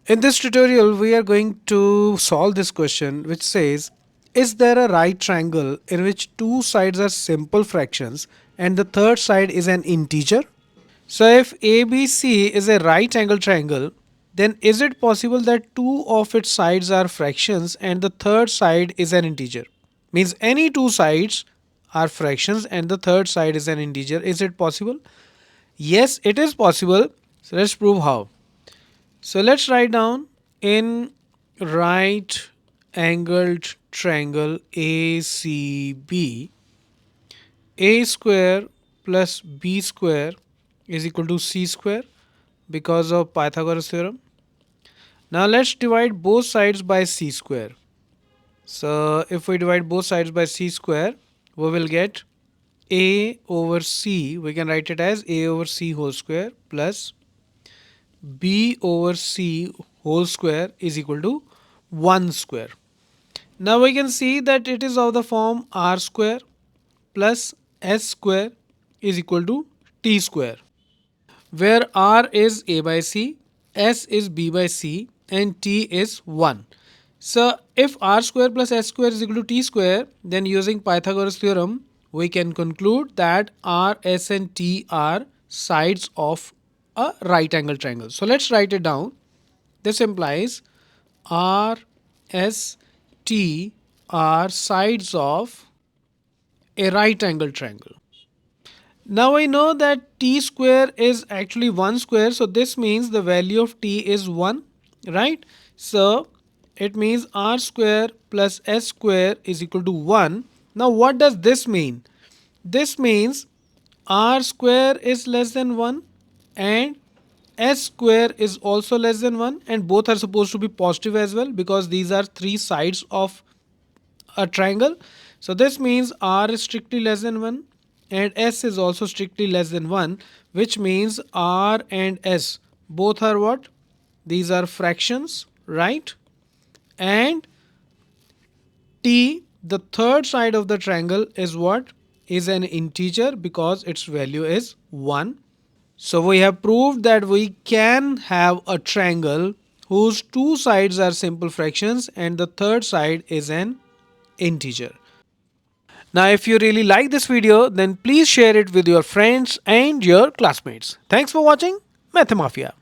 In this tutorial, we are going to solve this question which says, is there a right triangle in which two sides are simple fractions and the third side is an integer? So if ABC is a right angle triangle, then is it possible that two of its sides are fractions and the third side is an integer? Means any two sides are fractions and the third side is an integer. Is it possible? Yes, it is possible. So let's prove how. So let's write down in right angled triangle ACB, a square plus b square is equal to c square because of Pythagoras theorem. Now let's divide both sides by c square. So if we divide both sides by c square, we will get a over c. We can write it as a over c whole square plus b over c whole square is equal to 1 square. Now we can see that it is of the form r square plus s square is equal to t square, where r is a by c, s is b by c, and t is 1. So if r square plus s square is equal to t square, then using Pythagoras theorem, we can conclude that r, s and t are sides of a right angle triangle. So let's write it down. This implies r, s, t are sides of a right angle triangle. Now I know that t square is actually 1 square, so this means the value of t is 1, right? So it means r square plus s square is equal to 1. Now what does this mean? This means r square is less than 1 and s square is also less than 1, and both are supposed to be positive as well because these are three sides of a triangle. So this means r is strictly less than 1 and s is also strictly less than 1, which means r and s both are what? These are fractions, right? And t, the third side of the triangle, is what? Is an integer because its value is 1. So we have proved that we can have a triangle whose two sides are simple fractions and the third side is an integer. Now if you really like this video, then please share it with your friends and your classmates. Thanks for watching Mathemafia.